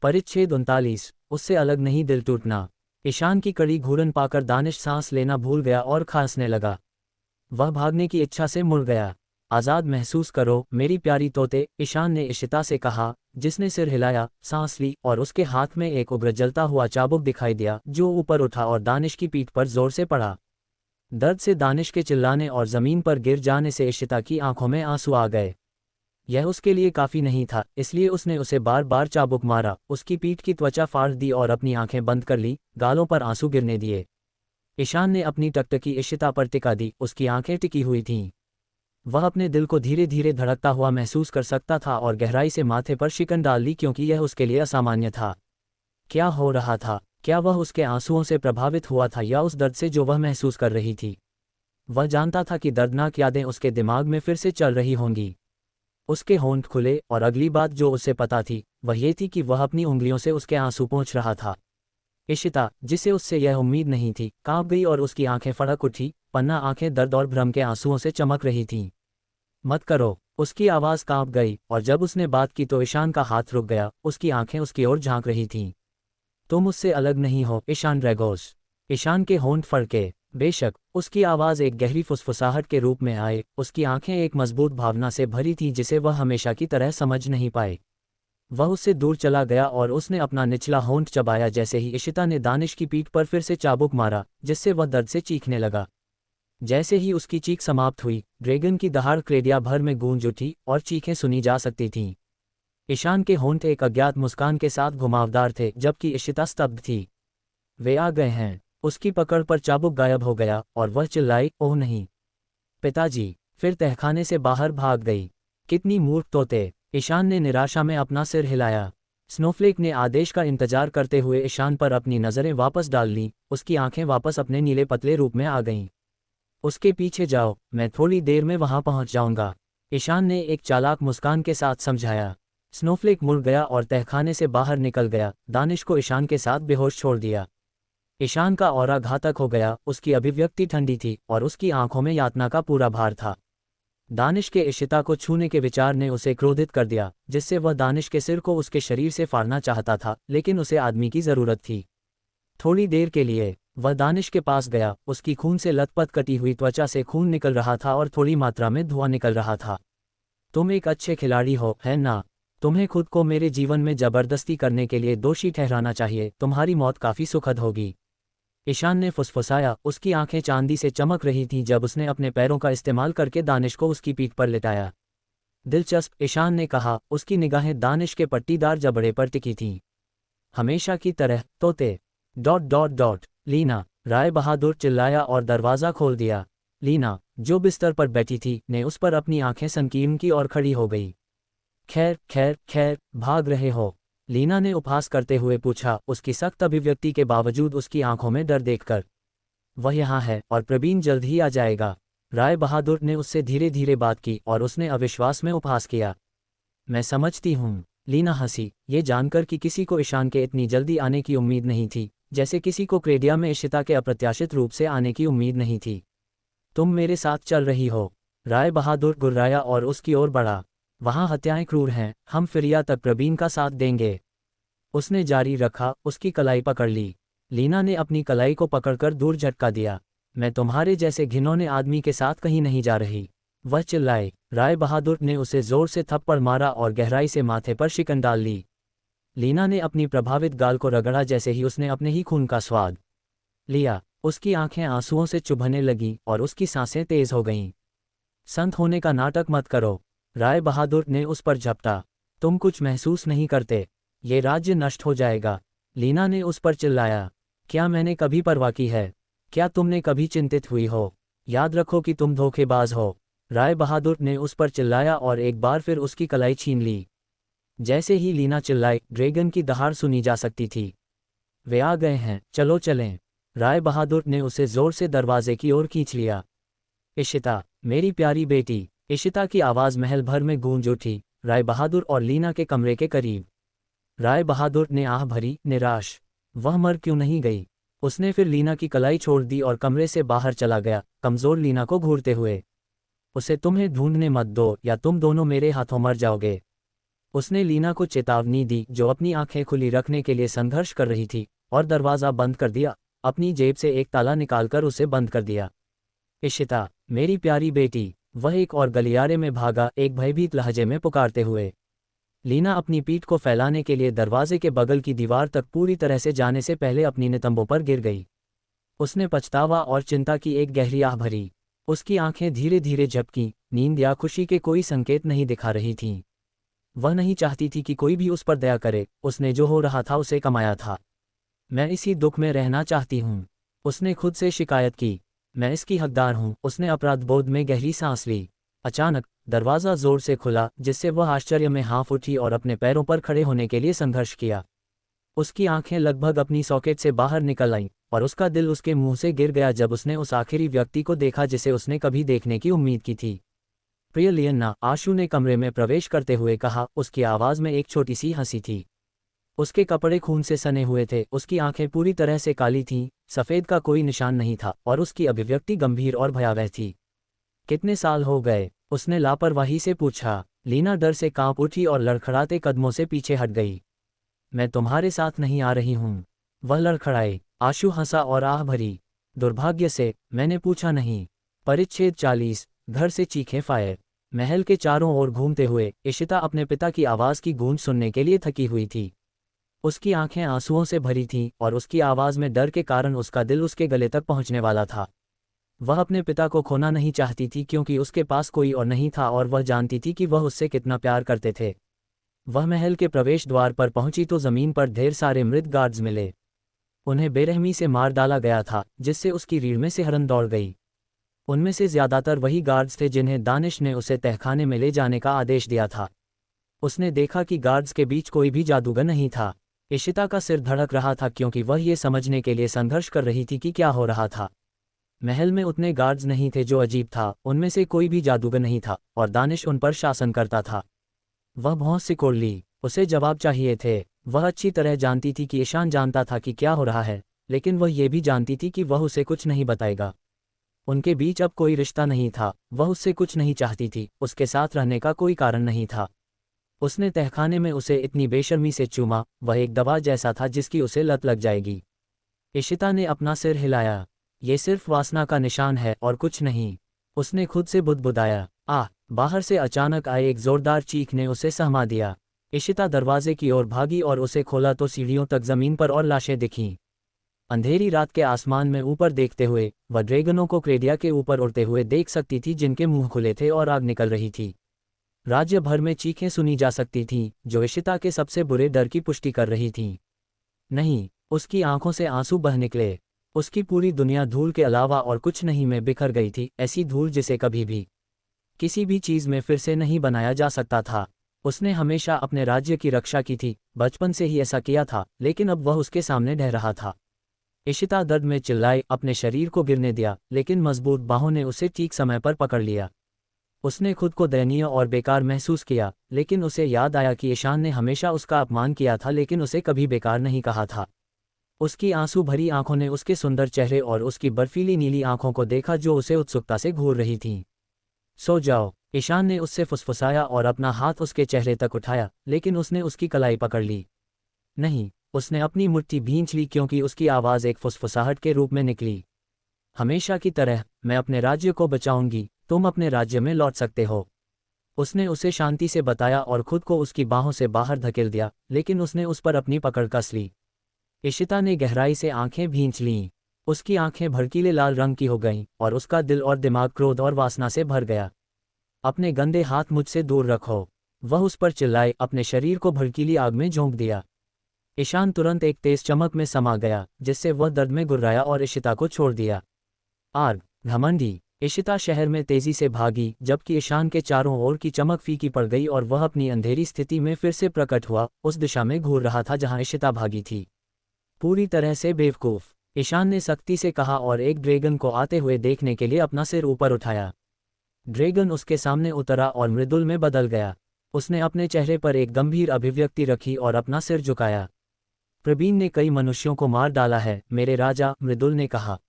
परिच्छेद 39। उससे अलग नहीं दिल टूटना। ईशान की कड़ी घूरन पाकर दानिश सांस लेना भूल गया और खांसने लगा। वह भागने की इच्छा से मुड़ गया। आज़ाद महसूस करो मेरी प्यारी तोते, ईशान ने इशिता से कहा, जिसने सिर हिलाया, सांस ली और उसके हाथ में एक उग्र जलता हुआ चाबुक दिखाई दिया जो ऊपर उठा और दानिश की पीठ पर जोर से पड़ा। दर्द से दानिश के चिल्लाने और ज़मीन पर गिर जाने से इशिता की आंखों में आंसू आ गए। यह उसके लिए काफ़ी नहीं था, इसलिए उसने उसे बार बार चाबुक मारा, उसकी पीठ की त्वचा फाड़ दी और अपनी आंखें बंद कर ली, गालों पर आंसू गिरने दिए। ईशान ने अपनी टकटकी इशिता पर टिका दी, उसकी आंखें टिकी हुई थीं। वह अपने दिल को धीरे धीरे धड़कता हुआ महसूस कर सकता था और गहराई से माथे पर शिकन डाल ली क्योंकि यह उसके लिए असामान्य था। क्या हो रहा था? क्या वह उसके आंसुओं से प्रभावित हुआ था या उस दर्द से जो वह महसूस कर रही थी? वह जानता था कि दर्दनाक यादें उसके दिमाग में फिर से चल रही होंगी। उसके होंठ खुले और अगली बात जो उसे पता थी वह ये थी कि वह अपनी उंगलियों से उसके आंसू पोंछ रहा था। इशिता, जिसे उससे यह उम्मीद नहीं थी, कांप गई और उसकी आंखें फड़क उठी, पन्ना आंखें दर्द और भ्रम के आंसुओं से चमक रही थीं। मत करो। उसकी आवाज़ कांप गई और जब उसने बात की तो ईशान का हाथ रुक गया, उसकी आंखें उसकी ओर झांक रही थीं। तुम उससे अलग नहीं हो, ईशान रेगोस। ईशान के होंठ फड़के। बेशक, उसकी आवाज़ एक गहरी फुसफुसाहट के रूप में आए, उसकी आंखें एक मजबूत भावना से भरी थीं जिसे वह हमेशा की तरह समझ नहीं पाए। वह उससे दूर चला गया और उसने अपना निचला होंठ चबाया जैसे ही इशिता ने दानिश की पीठ पर फिर से चाबुक मारा, जिससे वह दर्द से चीखने लगा। जैसे ही उसकी चीख समाप्त हुई, ड्रैगन की दहाड़ क्रेडिया भर में गूंज उठी और चीखें सुनी जा सकती थीं। ईशान के होंठ एक अज्ञात मुस्कान के साथ घुमावदार थे जबकि इशिता स्तब्ध थी। वे आ गए हैं। उसकी पकड़ पर चाबुक गायब हो गया और वह चिल्लाई, ओह नहीं पिताजी। फिर तहखाने से बाहर भाग गई। कितनी मूर्ख तोते। ईशान ने निराशा में अपना सिर हिलाया। स्नोफ्लेक ने आदेश का इंतजार करते हुए ईशान पर अपनी नज़रें वापस डाल लीं, उसकी आंखें वापस अपने नीले पतले रूप में आ गईं। उसके पीछे जाओ, मैं थोड़ी देर में वहां पहुंच जाऊंगा, ईशान ने एक चालाक मुस्कान के साथ समझाया। स्नोफ्लेक मुड़ गया और तहखाने से बाहर निकल गया, दानिश को ईशान के साथ बेहोश छोड़ दिया। ईशान का ऑरा घातक हो गया, उसकी अभिव्यक्ति ठंडी थी और उसकी आंखों में यातना का पूरा भार था। दानिश के इशिता को छूने के विचार ने उसे क्रोधित कर दिया, जिससे वह दानिश के सिर को उसके शरीर से फाड़ना चाहता था, लेकिन उसे आदमी की ज़रूरत थी। थोड़ी देर के लिए वह दानिश के पास गया, उसकी खून से लथपथ कटी हुई त्वचा से खून निकल रहा था और थोड़ी मात्रा में धुआं निकल रहा था। तुम एक अच्छे खिलाड़ी हो, है ना? तुम्हें खुद को मेरे जीवन में जबरदस्ती करने के लिए दोषी ठहराना चाहिए, तुम्हारी मौत काफ़ी सुखद होगी, ईशान ने फुसफुसाया। उसकी आंखें चांदी से चमक रही थीं जब उसने अपने पैरों का इस्तेमाल करके दानिश को उसकी पीठ पर लिटाया। दिलचस्प, ईशान ने कहा, उसकी निगाहें दानिश के पट्टीदार जबड़े पर टिकी थीं। हमेशा की तरह, तोते। Dot dot dot. Leena, Rai Bahadur चिल्लाया और दरवाज़ा खोल दिया। लीना, जो बिस्तर पर बैठी थी, ने उस पर अपनी आंखें संकीर्ण की और खड़ी हो गई। खैर खैर खैर, भाग रहे हो? लीना ने उपहास करते हुए पूछा, उसकी सख्त अभिव्यक्ति के बावजूद उसकी आंखों में डर देखकर। वह यहाँ है और प्रवीण जल्द ही आ जाएगा। राय बहादुर ने उससे धीरे धीरे बात की और उसने अविश्वास में उपहास किया। मैं समझती हूँ। लीना हंसी, ये जानकर कि किसी को ईशान के इतनी जल्दी आने की उम्मीद नहीं थी, जैसे किसी को क्रेडिया में इशिता के अप्रत्याशित रूप से आने की उम्मीद नहीं थी। तुम मेरे साथ चल रही हो? राय बहादुर गुर्राया और उसकी ओर बढ़ा। वहाँ हत्याएं क्रूर हैं, हम फिरिया तक प्रवीण का साथ देंगे, उसने जारी रखा। उसकी कलाई पकड़ ली। लीना ने अपनी कलाई को पकड़कर दूर झटका दिया। मैं तुम्हारे जैसे घिनौने आदमी के साथ कहीं नहीं जा रही, वह चिल्लाए। राय बहादुर ने उसे जोर से थप्पड़ मारा और गहराई से माथे पर शिकन डाल ली। लीना ने अपनी प्रभावित गाल को रगड़ा जैसे ही उसने अपने ही खून का स्वाद लिया। उसकी आंखें आंसुओं से चुभने लगीं और उसकी सांसें तेज हो गईं। संत होने का नाटक मत करो, राय बहादुर ने उस पर झपटा। तुम कुछ महसूस नहीं करते, ये राज्य नष्ट हो जाएगा, लीना ने उस पर चिल्लाया। क्या मैंने कभी परवाह की है? क्या तुमने कभी चिंतित हुई हो? याद रखो कि तुम धोखेबाज हो, राय बहादुर ने उस पर चिल्लाया और एक बार फिर उसकी कलाई छीन ली। जैसे ही लीना चिल्लाई, ड्रैगन की दहाड़ सुनी जा सकती थी। वे आ गए हैं, चलो चलें, राय बहादुर ने उसे जोर से दरवाजे की ओर खींच लिया। इशिता, मेरी प्यारी बेटी, इशिता की आवाज़ महल भर में गूंज उठी, राय बहादुर और लीना के कमरे के करीब। राय बहादुर ने आह भरी, निराश। वह मर क्यों नहीं गई? उसने फिर लीना की कलाई छोड़ दी और कमरे से बाहर चला गया, कमज़ोर लीना को घूरते हुए। उसे तुम्हें ढूंढने मत दो या तुम दोनों मेरे हाथों मर जाओगे। उसने लीना को चेतावनी दी, जो अपनी आंखें खुली रखने के लिए संघर्ष कर रही थी, और दरवाज़ा बंद कर दिया। अपनी जेब से एक ताला निकालकर उसे बंद कर दिया। इशिता, मेरी प्यारी बेटी, वह एक और गलियारे में भागा, एक भयभीत लहजे में पुकारते हुए। लीना अपनी पीठ को फैलाने के लिए दरवाजे के बगल की दीवार तक पूरी तरह से जाने से पहले अपनी नितंबों पर गिर गई। उसने पछतावा और चिंता की एक गहरी आह भरी। उसकी आंखें धीरे धीरे झपकीं, नींद या खुशी के कोई संकेत नहीं दिखा रही थीं। वह नहीं चाहती थी कि कोई भी उस पर दया करे, उसने जो हो रहा था उसे कमाया था। मैं इसी दुख में रहना चाहती हूँ, उसने खुद से शिकायत की। मैं इसकी हकदार हूँ, उसने अपराध बोध में गहरी सांस ली। अचानक दरवाज़ा जोर से खुला, जिससे वह आश्चर्य में हाँफ उठी और अपने पैरों पर खड़े होने के लिए संघर्ष किया। उसकी आंखें लगभग अपनी सॉकेट से बाहर निकल आईं, और उसका दिल उसके मुंह से गिर गया जब उसने उस आखिरी व्यक्ति को देखा जिसे उसने कभी देखने की उम्मीद की थी। प्रिय लियन्ना, आशु ने कमरे में प्रवेश करते हुए कहा। उसकी आवाज़ में एक छोटी सी हंसी थी। उसके कपड़े खून से सने हुए थे, उसकी आंखें पूरी तरह से काली थीं, सफ़ेद का कोई निशान नहीं था, और उसकी अभिव्यक्ति गंभीर और भयावह थी। कितने साल हो गए? उसने लापरवाही से पूछा। लीना डर से कांप उठी और लड़खड़ाते कदमों से पीछे हट गई। मैं तुम्हारे साथ नहीं आ रही हूँ, वह लड़खड़ाए। आशु हंसा और आह भरी। दुर्भाग्य से मैंने पूछा नहीं। परिच्छेद 40। घर से चीखें फायर। महल के चारों ओर घूमते हुए इशिता अपने पिता की आवाज़ की गूंज सुनने के लिए थकी हुई थी। उसकी आंखें आंसुओं से भरी थीं, और उसकी आवाज़ में डर के कारण उसका दिल उसके गले तक पहुंचने वाला था। वह अपने पिता को खोना नहीं चाहती थी, क्योंकि उसके पास कोई और नहीं था, और वह जानती थी कि वह उससे कितना प्यार करते थे। वह महल के प्रवेश द्वार पर पहुंची तो ज़मीन पर ढेर सारे मृत गार्ड्स मिले। उन्हें बेरहमी से मार डाला गया था, जिससे उसकी रीढ़ में सिहरन दौड़ गई। उनमें से ज़्यादातर वही गार्ड्स थे जिन्हें दानिश ने उसे तहखाने में ले जाने का आदेश दिया था। उसने देखा कि गार्ड्स के बीच कोई भी जादूगर नहीं था। इशिता का सिर धड़क रहा था, क्योंकि वह ये समझने के लिए संघर्ष कर रही थी कि क्या हो रहा था। महल में उतने गार्ड्स नहीं थे, जो अजीब था। उनमें से कोई भी जादूगर नहीं था, और दानिश उन पर शासन करता था। वह भौं सिकोड़ ली। उसे जवाब चाहिए थे। वह अच्छी तरह जानती थी कि ईशान जानता था कि क्या हो रहा है, लेकिन वह ये भी जानती थी कि वह उसे कुछ नहीं बताएगा। उनके बीच अब कोई रिश्ता नहीं था। वह उससे कुछ नहीं चाहती थी, उसके साथ रहने का कोई कारण नहीं था। उसने तहखाने में उसे इतनी बेशर्मी से चूमा। वह एक दवा जैसा था जिसकी उसे लत लग जाएगी। इशिता ने अपना सिर हिलाया। ये सिर्फ वासना का निशान है और कुछ नहीं, उसने खुद से बुदबुदाया। बाहर से अचानक आए एक जोरदार चीख ने उसे सहमा दिया। इशिता दरवाजे की ओर भागी और उसे खोला तो सीढ़ियों तक जमीन पर और लाशें दिखीं। अंधेरी रात के आसमान में ऊपर देखते हुए वह ड्रैगनों को क्रेडिया के ऊपर उड़ते हुए देख सकती थी, जिनके मुंह खुले थे और आग निकल रही थी। राज्य भर में चीखें सुनी जा सकती थीं, जो इशिता के सबसे बुरे डर की पुष्टि कर रही थीं। नहीं, उसकी आंखों से आंसू बह निकले। उसकी पूरी दुनिया धूल के अलावा और कुछ नहीं में बिखर गई थी, ऐसी धूल जिसे कभी भी किसी भी चीज़ में फिर से नहीं बनाया जा सकता था। उसने हमेशा अपने राज्य की रक्षा की थी, बचपन से ही ऐसा किया था, लेकिन अब वह उसके सामने ढह रहा था। इशिता दर्द में चिल्लाई, अपने शरीर को गिरने दिया, लेकिन मजबूत बाहों ने उसे ठीक समय पर पकड़ लिया। उसने खुद को दयनीय और बेकार महसूस किया, लेकिन उसे याद आया कि ईशान ने हमेशा उसका अपमान किया था, लेकिन उसे कभी बेकार नहीं कहा था। उसकी आंसू भरी आंखों ने उसके सुंदर चेहरे और उसकी बर्फीली नीली आंखों को देखा, जो उसे उत्सुकता से घूर रही थीं। सो जाओ, ईशान ने उससे फुसफुसाया और अपना हाथ उसके चेहरे तक उठाया, लेकिन उसने उसकी कलाई पकड़ ली। नहीं, उसने अपनी मुट्ठी भींच ली, क्योंकि उसकी आवाज़ एक फुसफुसाहट के रूप में निकली। हमेशा की तरह मैं अपने राज्य को बचाऊंगी, तुम अपने राज्य में लौट सकते हो। उसने उसे शांति से बताया और खुद को उसकी बाहों से बाहर धकेल दिया, लेकिन उसने उस पर अपनी पकड़ कस ली। इशिता ने गहराई से आंखें भींच लीं। उसकी आंखें भड़कीले लाल रंग की हो गईं, और उसका दिल और दिमाग क्रोध और वासना से भर गया। अपने गंदे हाथ मुझसे दूर रखो, वह उस पर चिल्लाए, अपने शरीर को भड़कीली आग में झोंक दिया। ईशान तुरंत एक तेज चमक में समा गया, जिससे वह दर्द में गुर्राया और इशिता को छोड़ दिया। आग, घमंडी। इशिता शहर में तेजी से भागी, जबकि ईशान के चारों ओर की चमक फीकी पड़ गई और वह अपनी अंधेरी स्थिति में फिर से प्रकट हुआ, उस दिशा में घूर रहा था जहां इशिता भागी थी। पूरी तरह से बेवकूफ़, ईशान ने सख्ती से कहा और एक ड्रैगन को आते हुए देखने के लिए अपना सिर ऊपर उठाया। ड्रैगन उसके सामने उतरा और मृदुल में बदल गया। उसने अपने चेहरे पर एक गंभीर अभिव्यक्ति रखी और अपना सिर झुकाया। प्रवीण ने कई मनुष्यों को मार डाला है, मेरे राजा, मृदुल ने कहा।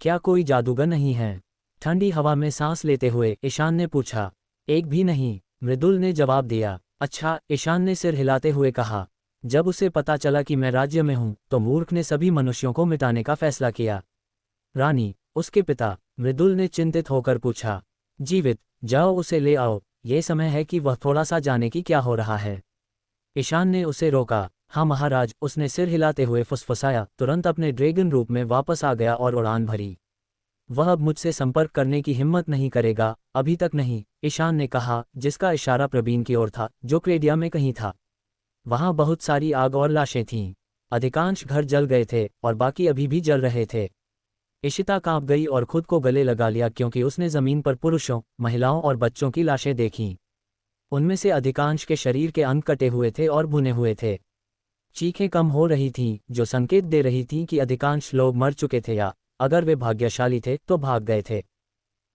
क्या कोई जादूगर नहीं है? ठंडी हवा में सांस लेते हुए ईशान ने पूछा। एक भी नहीं, मृदुल ने जवाब दिया। अच्छा, ईशान ने सिर हिलाते हुए कहा। जब उसे पता चला कि मैं राज्य में हूं, तो मूर्ख ने सभी मनुष्यों को मिटाने का फैसला किया। रानी, उसके पिता, मृदुल ने चिंतित होकर पूछा। जीवित, जाओ उसे ले आओ, ये समय है कि वह थोड़ा सा जाने की क्या हो रहा है। ईशान ने उसे रोका। हाँ महाराज, उसने सिर हिलाते हुए फुसफुसाया, तुरंत अपने ड्रैगन रूप में वापस आ गया और उड़ान भरी। वह अब मुझसे संपर्क करने की हिम्मत नहीं करेगा, अभी तक नहीं, ईशान ने कहा, जिसका इशारा प्रवीण की ओर था, जो क्रेडिया में कहीं था। वहां बहुत सारी आग और लाशें थीं। अधिकांश घर जल गए थे और बाकी अभी भी जल रहे थे। इशिता कांप गई और खुद को गले लगा लिया क्योंकि उसने जमीन पर पुरुषों, महिलाओं और बच्चों की लाशें देखीं। उनमें से अधिकांश के शरीर के अंग कटे हुए थे और भुने हुए थे। चीखें कम हो रही थीं, जो संकेत दे रही थीं कि अधिकांश लोग मर चुके थे या, अगर वे भाग्यशाली थे, तो भाग गए थे।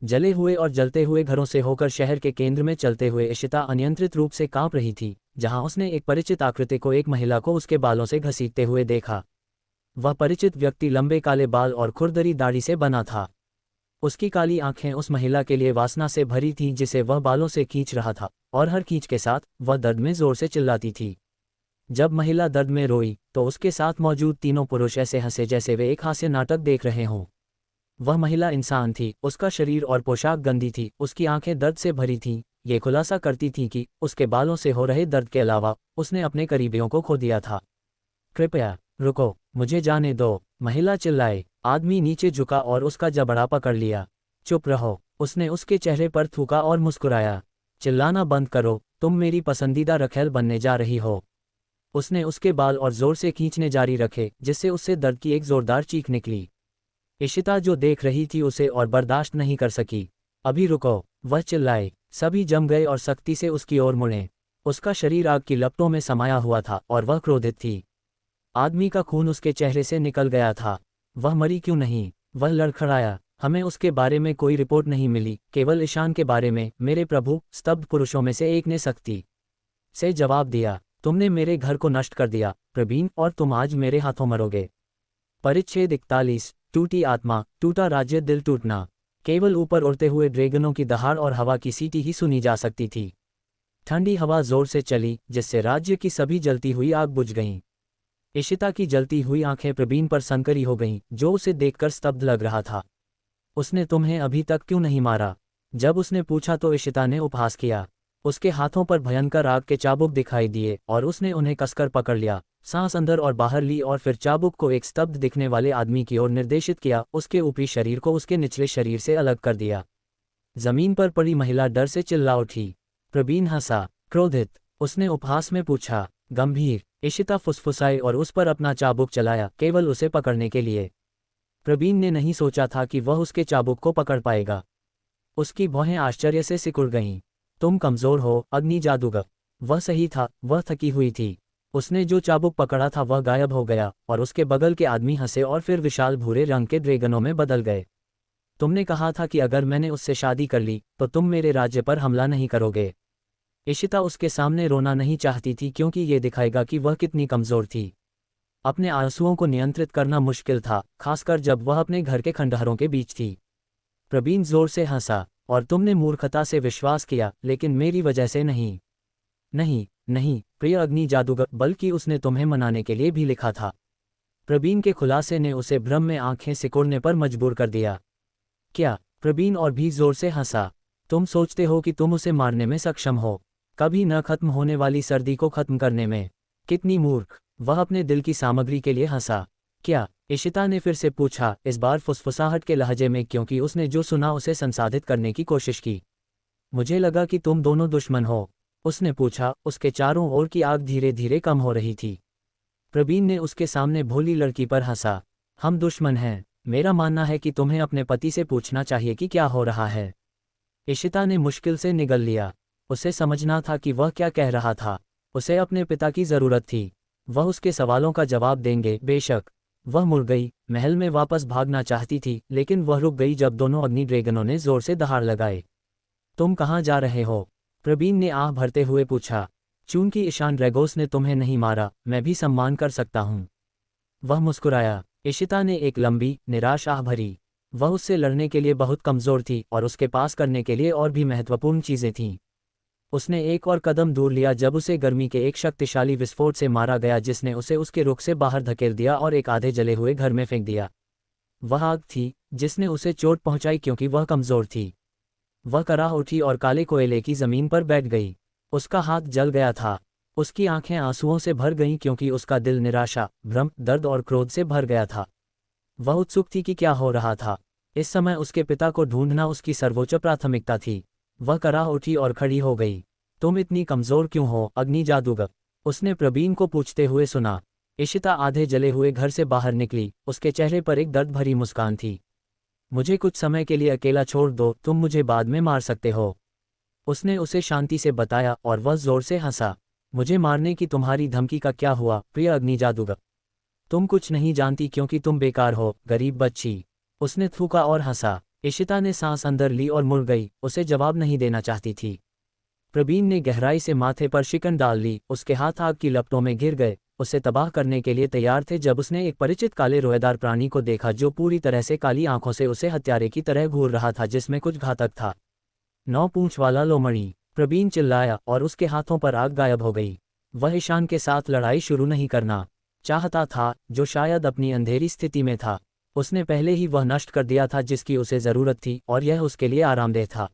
जले हुए और जलते हुए घरों से होकर शहर के केंद्र में चलते हुए इशिता अनियंत्रित रूप से कांप रही थी, जहां उसने एक परिचित आकृति को, एक महिला को उसके बालों से घसीटते हुए देखा। वह परिचित व्यक्ति लंबे काले बाल और खुरदरी दाढ़ी से बना था। उसकी काली आंखें उस महिला के लिए वासना से भरी थीं जिसे वह बालों से खींच रहा था, और हर खींच के साथ वह दर्द में जोर से चिल्लाती थी। जब महिला दर्द में रोई, तो उसके साथ मौजूद तीनों पुरुष ऐसे हंसे जैसे वे एक हास्य नाटक देख रहे हों। वह महिला इंसान थी, उसका शरीर और पोशाक गंदी थी, उसकी आंखें दर्द से भरी थीं, ये खुलासा करती थीं कि उसके बालों से हो रहे दर्द के अलावा उसने अपने करीबियों को खो दिया था। कृपया रुको, मुझे जाने दो, महिला चिल्लाई। आदमी नीचे झुका और उसका जबड़ा पकड़ लिया। चुप रहो, उसने उसके चेहरे पर थूका और मुस्कुराया। चिल्लाना बंद करो, तुम मेरी पसंदीदा रखेल बनने जा रही हो। उसने उसके बाल और जोर से खींचने जारी रखे, जिससे उससे दर्द की एक जोरदार चीख निकली। इशिता जो देख रही थी उसे और बर्दाश्त नहीं कर सकी। अभी रुको, वह चिल्लाए। सभी जम गए और सख्ती से उसकी ओर मुड़े। उसका शरीर आग की लपटों में समाया हुआ था और वह क्रोधित थी। आदमी का खून उसके चेहरे से निकल गया था। वह मरी क्यों नहीं? वह लड़खड़ाया। हमें उसके बारे में कोई रिपोर्ट नहीं मिली, केवल ईशान के बारे में, मेरे प्रभु। स्तब्ध पुरुषों में से एक ने सख्ती से जवाब दिया। तुमने मेरे घर को नष्ट कर दिया, प्रवीण, और तुम आज मेरे हाथों मरोगे। परिच्छेद 41। टूटी आत्मा, टूटा राज्य, दिल टूटना। केवल ऊपर उड़ते हुए ड्रैगनों की दहाड़ और हवा की सीटी ही सुनी जा सकती थी। ठंडी हवा जोर से चली, जिससे राज्य की सभी जलती हुई आग बुझ गईं। इशिता की जलती हुई आंखें प्रवीण पर सनकरी हो गईं, जो उसे देखकर स्तब्ध लग रहा था। उसने तुम्हें अभी तक क्यों नहीं मारा? जब उसने पूछा तो इशिता ने उपहास किया। उसके हाथों पर भयंकर आग के चाबुक दिखाई दिए और उसने उन्हें कसकर पकड़ लिया, सांस अंदर और बाहर ली और फिर चाबुक को एक स्तब्ध दिखने वाले आदमी की ओर निर्देशित किया, उसके ऊपरी शरीर को उसके निचले शरीर से अलग कर दिया। जमीन पर पड़ी महिला डर से चिल्ला उठी। प्रवीण हंसा, क्रोधित। उसने उपहास में पूछा, गंभीर? इशिता फुसफुसाई और उस पर अपना चाबुक चलाया, केवल उसे पकड़ने के लिए। प्रवीण ने नहीं सोचा था कि वह उसके चाबुक को पकड़ पाएगा। उसकी भौहें आश्चर्य से सिकुड़ गईं। तुम कमजोर हो, अग्नि जादूगर। वह सही था, वह थकी हुई थी। उसने जो चाबुक पकड़ा था वह गायब हो गया और उसके बगल के आदमी हंसे और फिर विशाल भूरे रंग के ड्रैगनों में बदल गए। तुमने कहा था कि अगर मैंने उससे शादी कर ली तो तुम मेरे राज्य पर हमला नहीं करोगे। इशिता उसके सामने रोना नहीं चाहती थी क्योंकि ये दिखाएगा कि वह कितनी कमजोर थी। अपने आंसुओं को नियंत्रित करना मुश्किल था, खासकर जब वह अपने घर के खंडहरों के बीच थी। प्रवीण जोर से हंसा, और तुमने मूर्खता से विश्वास किया, लेकिन मेरी वजह से नहीं। नहीं, नहीं, प्रिय अग्नि जादूगर, बल्कि उसने तुम्हें मनाने के लिए भी लिखा था। प्रवीण के खुलासे ने उसे भ्रम में आंखें सिकोड़ने पर मजबूर कर दिया। क्या? प्रवीण और भी जोर से हंसा। तुम सोचते हो कि तुम उसे मारने में सक्षम हो, कभी न खत्म होने वाली सर्दी को खत्म करने में? कितनी मूर्ख! वह अपने दिल की सामग्री के लिए हंसा। क्या? इशिता ने फिर से पूछा, इस बार फुसफुसाहट के लहजे में, क्योंकि उसने जो सुना उसे संसाधित करने की कोशिश की। मुझे लगा कि तुम दोनों दुश्मन हो, उसने पूछा। उसके चारों ओर की आग धीरे धीरे कम हो रही थी। प्रवीण ने उसके सामने भोली लड़की पर हंसा। हम दुश्मन हैं। मेरा मानना है कि तुम्हें अपने पति से पूछना चाहिए कि क्या हो रहा है। इशिता ने मुश्किल से निगल लिया। उसे समझना था कि वह क्या कह रहा था। उसे अपने पिता की जरूरत थी। वह उसके सवालों का जवाब देंगे, बेशक। वह मुड़ गई, महल में वापस भागना चाहती थी, लेकिन वह रुक गई जब दोनों अग्नि ड्रैगनों ने जोर से दहाड़ लगाए। तुम कहाँ जा रहे हो? प्रवीण ने आह भरते हुए पूछा। चूंकि ईशान ड्रैगोस ने तुम्हें नहीं मारा, मैं भी सम्मान कर सकता हूँ। वह मुस्कुराया। इशिता ने एक लंबी, निराश आह भरी। वह उससे लड़ने के लिए बहुत कमजोर थी और उसके पास करने के लिए और भी महत्वपूर्ण चीजें थीं। उसने एक और कदम दूर लिया जब उसे गर्मी के एक शक्तिशाली विस्फोट से मारा गया जिसने उसे उसके रुख से बाहर धकेल दिया और एक आधे जले हुए घर में फेंक दिया। वह आग थी जिसने उसे चोट पहुंचाई क्योंकि वह कमजोर थी। वह कराह उठी और काले कोयले की जमीन पर बैठ गई। उसका हाथ जल गया था। उसकी आंखें आंसुओं से भर गईं क्योंकि उसका दिल निराशा, भ्रम, दर्द और क्रोध से भर गया था। वह उत्सुक थी कि क्या हो रहा था। इस समय उसके पिता को ढूंढना उसकी सर्वोच्च प्राथमिकता थी। वह कराह उठी और खड़ी हो गई। तुम इतनी कमजोर क्यों हो, अग्नि जादूगर? उसने प्रवीण को पूछते हुए सुना। इशिता आधे जले हुए घर से बाहर निकली। उसके चेहरे पर एक दर्द भरी मुस्कान थी। मुझे कुछ समय के लिए अकेला छोड़ दो, तुम मुझे बाद में मार सकते हो। उसने उसे शांति से बताया और वह जोर से हंसा। मुझे मारने की तुम्हारी धमकी का क्या हुआ, प्रिय अग्नि जादूगर? तुम कुछ नहीं जानती क्योंकि तुम बेकार हो, गरीब बच्ची। उसने थूका और हंसा। इशिता ने सांस अंदर ली और मुड़ गई। उसे जवाब नहीं देना चाहती थी। प्रवीण ने गहराई से माथे पर शिकन डाल ली। उसके हाथ आग की लपटों में गिर गए, उसे तबाह करने के लिए तैयार थे जब उसने एक परिचित काले रोएदार प्राणी को देखा जो पूरी तरह से काली आंखों से उसे हत्यारे की तरह घूर रहा था जिसमें कुछ घातक था। 9 पूंछ वाला लोमड़ी। प्रवीण चिल्लाया और उसके हाथों पर आग गायब हो गई। वह ईशान के साथ लड़ाई शुरू नहीं करना चाहता था, जो शायद अपनी अंधेरी स्थिति में था। उसने पहले ही वह नष्ट कर दिया था जिसकी उसे जरूरत थी और यह उसके लिए आरामदेह था।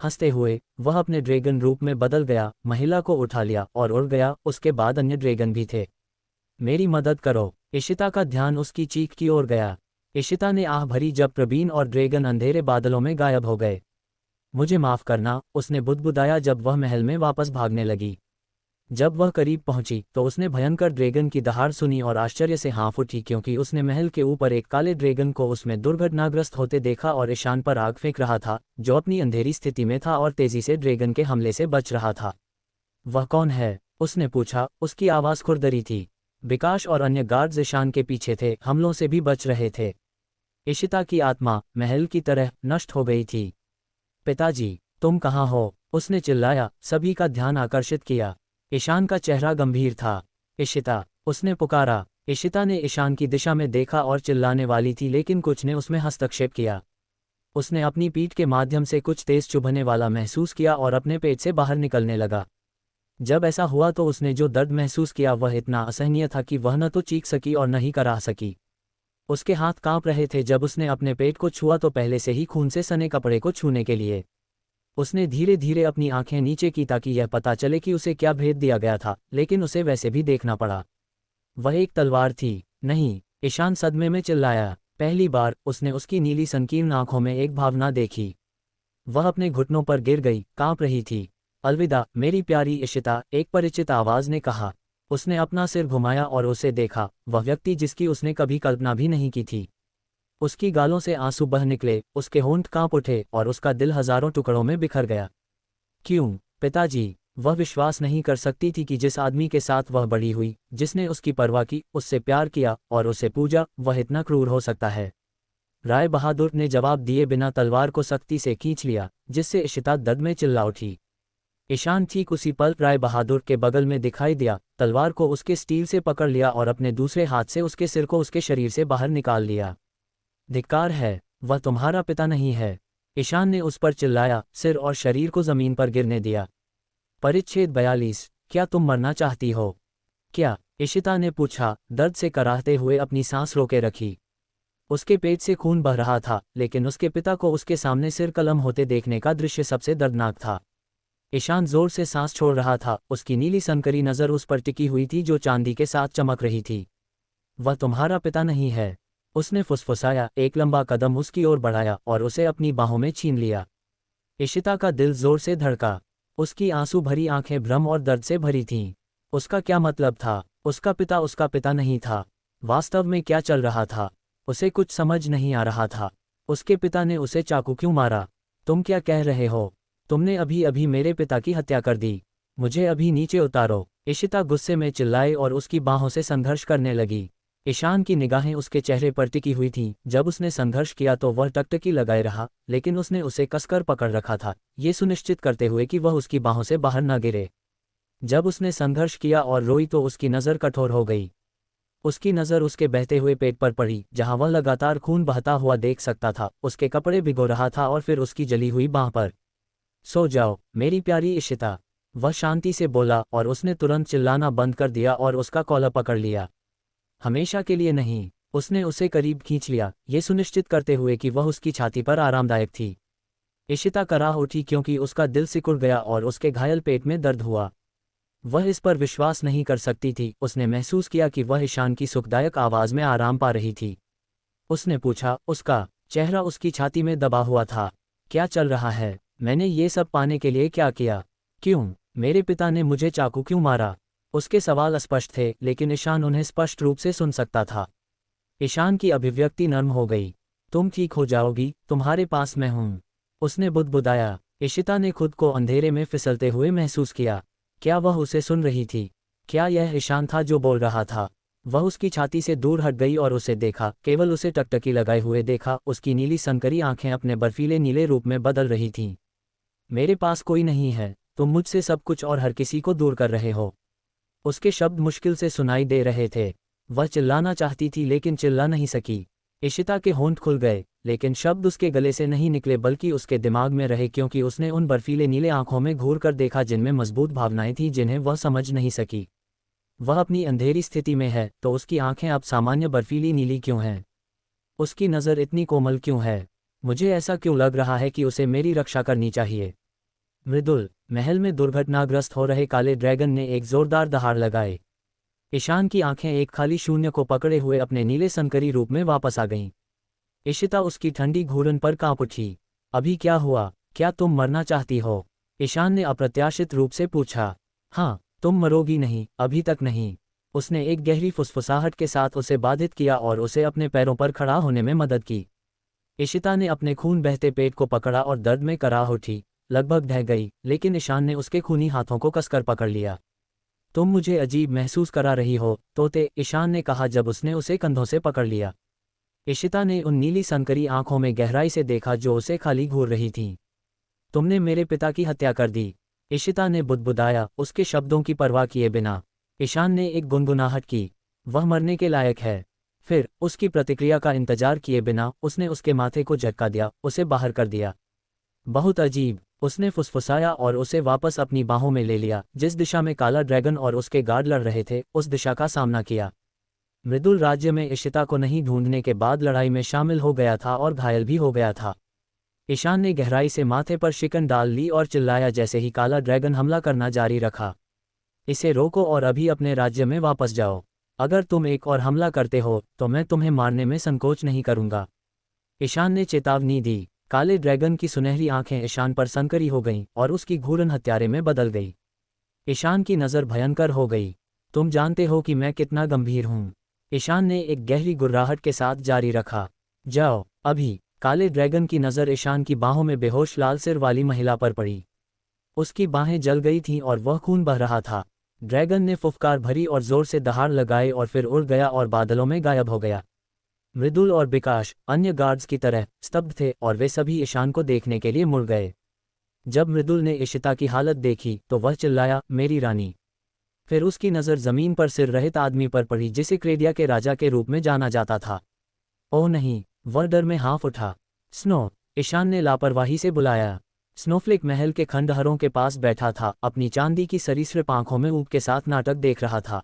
हंसते हुए वह अपने ड्रैगन रूप में बदल गया, महिला को उठा लिया और उड़ गया। उसके बाद अन्य ड्रैगन भी थे। मेरी मदद करो। इशिता का ध्यान उसकी चीख की ओर गया। इशिता ने आह भरी जब प्रवीण और ड्रैगन अंधेरे बादलों में गायब हो गए। मुझे माफ करना, उसने बुदबुदाया जब वह महल में वापस भागने लगी। जब वह करीब पहुंची तो उसने भयंकर ड्रैगन की दहाड़ सुनी और आश्चर्य से हाँफ उठी क्योंकि उसने महल के ऊपर एक काले ड्रैगन को उसमें दुर्घटनाग्रस्त होते देखा और ईशान पर आग फेंक रहा था, जो अपनी अंधेरी स्थिति में था और तेजी से ड्रैगन के हमले से बच रहा था। वह कौन है? उसने पूछा। उसकी आवाज़ खुरदरी थी। विकास और अन्य गार्ड्स ईशान के पीछे थे, हमलों से भी बच रहे थे। इशिता की आत्मा महल की तरह नष्ट हो गई थी। पिताजी, तुम कहाँ हो? उसने चिल्लाया, सभी का ध्यान आकर्षित किया। ईशान का चेहरा गंभीर था। इशिता, उसने पुकारा। इशिता ने ईशान की दिशा में देखा और चिल्लाने वाली थी लेकिन कुछ ने उसमें हस्तक्षेप किया। उसने अपनी पीठ के माध्यम से कुछ तेज चुभने वाला महसूस किया और अपने पेट से बाहर निकलने लगा। जब ऐसा हुआ तो उसने जो दर्द महसूस किया वह इतना असहनीय था कि वह न तो चीख सकी और न ही कराह सकी। उसके हाथ कांप रहे थे जब उसने अपने पेट को छुआ तो पहले से ही खून से सने कपड़े को छूने के लिए। उसने धीरे धीरे अपनी आंखें नीचे की ताकि यह पता चले कि उसे क्या भेद दिया गया था, लेकिन उसे वैसे भी देखना पड़ा। वह एक तलवार थी। नहीं, ईशान सदमे में चिल्लाया। पहली बार उसने उसकी नीली संकीर्ण आंखों में एक भावना देखी। वह अपने घुटनों पर गिर गई, कांप रही थी। अलविदा मेरी प्यारी इशिता, एक परिचित आवाज ने कहा। उसने अपना सिर घुमाया और उसे देखा, वह व्यक्ति जिसकी उसने कभी कल्पना भी नहीं की थी। उसकी गालों से आंसू बह निकले, उसके होंठ कांप उठे और उसका दिल हजारों टुकड़ों में बिखर गया। क्यों, पिताजी? वह विश्वास नहीं कर सकती थी कि जिस आदमी के साथ वह बड़ी हुई, जिसने उसकी परवाह की, उससे प्यार किया और उसे पूजा, वह इतना क्रूर हो सकता है। राय बहादुर ने जवाब दिए बिना तलवार को सख्ती से खींच लिया, जिससे इशिता दर्द में चिल्ला उठी। ईशान ठीक उसी पल राय बहादुर के बगल में दिखाई दिया, तलवार को उसके स्टील से पकड़ लिया और अपने दूसरे हाथ से उसके सिर को उसके शरीर से बाहर निकाल लिया। धिक्कार है, वह तुम्हारा पिता नहीं है। ईशान ने उस पर चिल्लाया, सिर और शरीर को जमीन पर गिरने दिया। परिच्छेद 42। क्या तुम मरना चाहती हो? क्या? इशिता ने पूछा, दर्द से कराहते हुए अपनी सांस रोके रखी। उसके पेट से खून बह रहा था, लेकिन उसके पिता को उसके सामने सिर कलम होते देखने का दृश्य सबसे दर्दनाक था। ईशान जोर से सांस छोड़ रहा था, उसकी नीली सनकरी नज़र उस पर टिकी हुई थी जो चांदी के साथ चमक रही थी। वह तुम्हारा पिता नहीं है, उसने फुसफुसाया, एक लंबा कदम उसकी ओर बढ़ाया और उसे अपनी बाहों में छीन लिया। इशिता का दिल जोर से धड़का। उसकी आंसू भरी आंखें भ्रम और दर्द से भरी थीं। उसका क्या मतलब था? उसका पिता नहीं था। वास्तव में क्या चल रहा था? उसे कुछ समझ नहीं आ रहा था। उसके पिता ने उसे चाकू क्यों मारा? तुम क्या कह रहे हो? तुमने अभी अभी मेरे पिता की हत्या कर दी। मुझे अभी नीचे उतारो। इशिता गुस्से में चिल्लाई और उसकी बाहों से संघर्ष करने लगी। ईशान की निगाहें उसके चेहरे पर टिकी हुई थीं। जब उसने संघर्ष किया तो वह टकटकी लगाए रहा, लेकिन उसने उसे कसकर पकड़ रखा था, ये सुनिश्चित करते हुए कि वह उसकी बाहों से बाहर न गिरे। जब उसने संघर्ष किया और रोई तो उसकी नज़र कठोर हो गई। उसकी नज़र उसके बहते हुए पेट पर पड़ी, जहां वह लगातार खून बहता हुआ देख सकता था। उसके कपड़े भिगो रहा था और फिर उसकी जली हुई बांह पर। सो जाओ मेरी प्यारी इशिता, वह शांति से बोला और उसने तुरंत चिल्लाना बंद कर दिया और उसका कॉलर पकड़ लिया। हमेशा के लिए नहीं। उसने उसे करीब खींच लिया, ये सुनिश्चित करते हुए कि वह उसकी छाती पर आरामदायक थी। इशिता कराह उठी क्योंकि उसका दिल सिकुड़ गया और उसके घायल पेट में दर्द हुआ। वह इस पर विश्वास नहीं कर सकती थी। उसने महसूस किया कि वह ईशान की सुखदायक आवाज़ में आराम पा रही थी। उसने पूछा, उसका चेहरा उसकी छाती में दबा हुआ था। क्या चल रहा है? मैंने ये सब पाने के लिए क्या किया? क्यों? मेरे पिता ने मुझे चाकू क्यों मारा? उसके सवाल अस्पष्ट थे, लेकिन ईशान उन्हें स्पष्ट रूप से सुन सकता था। ईशान की अभिव्यक्ति नर्म हो गई। तुम ठीक हो जाओगी, तुम्हारे पास मैं हूं। उसने बुदबुदाया। इशिता ने खुद को अंधेरे में फिसलते हुए महसूस किया। क्या वह उसे सुन रही थी? क्या यह ईशान था जो बोल रहा था? वह उसकी छाती से दूर हट गई और उसे देखा, केवल उसे टकटकी लगाए हुए देखा। उसकी नीली संकरी आंखें अपने बर्फीले नीले रूप में बदल रही थीं। मेरे पास कोई नहीं है, तुम मुझसे सब कुछ और हर किसी को दूर कर रहे हो। उसके शब्द मुश्किल से सुनाई दे रहे थे। वह चिल्लाना चाहती थी लेकिन चिल्ला नहीं सकी। इशिता के होंठ खुल गए, लेकिन शब्द उसके गले से नहीं निकले बल्कि उसके दिमाग में रहे, क्योंकि उसने उन बर्फीले नीले आंखों में घूर कर देखा जिनमें मजबूत भावनाएं थीं जिन्हें वह समझ नहीं सकी। वह अपनी अंधेरी स्थिति में है तो उसकी आंखें अब सामान्य बर्फीली नीली क्यों हैं? उसकी नज़र इतनी कोमल क्यों है? मुझे ऐसा क्यों लग रहा है कि उसे मेरी रक्षा करनी चाहिए? मृदुल, महल में दुर्घटनाग्रस्त हो रहे काले ड्रैगन ने एक जोरदार दहाड़ लगाई। ईशान की आंखें एक खाली शून्य को पकड़े हुए अपने नीले संकरी रूप में वापस आ गईं। इशिता उसकी ठंडी घूरन पर कांप उठी। अभी क्या हुआ? क्या तुम मरना चाहती हो? ईशान ने अप्रत्याशित रूप से पूछा। हाँ, तुम मरोगी नहीं, अभी तक नहीं। उसने एक गहरी फुसफुसाहट के साथ उसे बाधित किया और उसे अपने पैरों पर खड़ा होने में मदद की। इशिता ने अपने खून बहते पेट को पकड़ा और दर्द में कराह उठी, लगभग ढह गई, लेकिन ईशान ने उसके खूनी हाथों को कसकर पकड़ लिया। तुम मुझे अजीब महसूस करा रही हो, तोते, ईशान ने कहा जब उसने उसे कंधों से पकड़ लिया। इशिता ने उन नीली संकरी आंखों में गहराई से देखा जो उसे खाली घूर रही थीं। तुमने मेरे पिता की हत्या कर दी, इशिता ने बुदबुदाया, उसके शब्दों की परवाह किए बिना। ईशान ने एक गुनगुनाहट की। वह मरने के लायक है। फिर, उसकी प्रतिक्रिया का इंतजार किए बिना, उसने उसके माथे को झटका दिया, उसे बाहर कर दिया। बहुत अजीब, उसने फुसफुसाया और उसे वापस अपनी बाहों में ले लिया। जिस दिशा में काला ड्रैगन और उसके गार्ड लड़ रहे थे, उस दिशा का सामना किया। मृदुल राज्य में इशिता को नहीं ढूंढने के बाद लड़ाई में शामिल हो गया था और घायल भी हो गया था। ईशान ने गहराई से माथे पर शिकन डाल ली और चिल्लाया जैसे ही काला ड्रैगन हमला करना जारी रखा। इसे रोको और अभी अपने राज्य में वापस जाओ। अगर तुम एक और हमला करते हो तो मैं तुम्हें मारने में संकोच नहीं करूंगा। ईशान ने चेतावनी दी। काले ड्रैगन की सुनहरी आंखें ईशान पर संकरी हो गईं और उसकी घूरन हत्यारे में बदल गई। ईशान की नज़र भयंकर हो गई। तुम जानते हो कि मैं कितना गंभीर हूं, ईशान ने एक गहरी गुर्राहट के साथ जारी रखा। जाओ, अभी। काले ड्रैगन की नज़र ईशान की बाहों में बेहोश लाल सिर वाली महिला पर पड़ी। उसकी बाहें जल गई थीं और वह खून बह रहा था। ड्रैगन ने फुफकार भरी और जोर से दहाड़ लगाई और फिर उड़ गया और बादलों में गायब हो गया। मृदुल और विकास, अन्य गार्ड्स की तरह, स्तब्ध थे और वे सभी ईशान को देखने के लिए मुड़ गए। जब मृदुल ने इशिता की हालत देखी तो वह चिल्लाया, मेरी रानी। फिर उसकी नज़र ज़मीन पर सिर रहित आदमी पर पड़ी जिसे क्रेडिया के राजा के रूप में जाना जाता था। ओह नहीं, वह डर में हाँफ उठा। स्नो, ईशान ने लापरवाही से बुलाया। स्नोफ्लेक महल के खंडहरों के पास बैठा था, अपनी चांदी की सरीसृप आंखों में ऊब के साथ नाटक देख रहा था।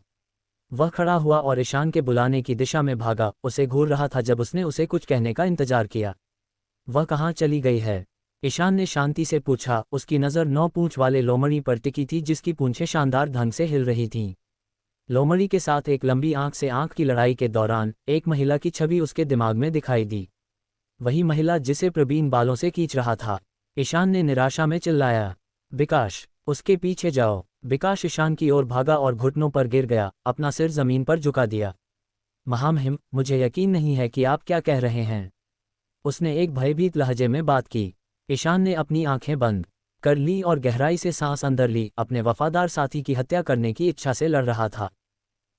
वह खड़ा हुआ और ईशान के बुलाने की दिशा में भागा, उसे घूर रहा था जब उसने उसे कुछ कहने का इंतजार किया। वह कहाँ चली गई है? ईशान ने शांति से पूछा। उसकी नज़र 9 पूंछ वाले लोमड़ी पर टिकी थी जिसकी पूंछें शानदार ढंग से हिल रही थीं। लोमड़ी के साथ एक लंबी आंख से आंख की लड़ाई के दौरान एक महिला की छवि उसके दिमाग में दिखाई दी। वही महिला जिसे प्रवीण बालों से खींच रहा था। ईशान ने निराशा में चिल्लाया, विकास, उसके पीछे जाओ। विकास ईशान की ओर भागा और घुटनों पर गिर गया, अपना सिर जमीन पर झुका दिया। महामहिम, मुझे यकीन नहीं है कि आप क्या कह रहे हैं। उसने एक भयभीत लहजे में बात की। ईशान ने अपनी आंखें बंद कर ली और गहराई से सांस अंदर ली। अपने वफादार साथी की हत्या करने की इच्छा से लड़ रहा था।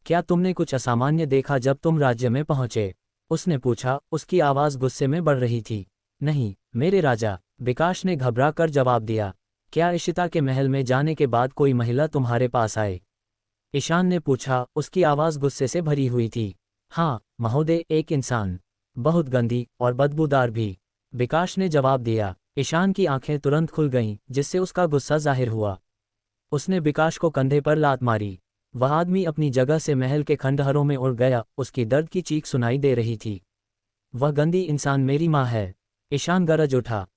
क्या तुमने कुछ असामान्य देखा जब तुम राज्य में पहुंचे? उसने पूछा, उसकी आवाज़ गुस्से में बढ़ रही थी। नहीं, मेरे राजा, विकास ने घबरा कर जवाब दिया। क्या इशिता के महल में जाने के बाद कोई महिला तुम्हारे पास आए? ईशान ने पूछा, उसकी आवाज़ गुस्से से भरी हुई थी। हाँ महोदय, एक इंसान, बहुत गंदी और बदबूदार भी, विकास ने जवाब दिया। ईशान की आंखें तुरंत खुल गईं, जिससे उसका गुस्सा जाहिर हुआ। उसने विकास को कंधे पर लात मारी। वह आदमी अपनी जगह से महल के खंडहरों में उड़ गया, उसकी दर्द की चीख सुनाई दे रही थी। वह गंदी इंसान मेरी माँ है। ईशान गरज उठा।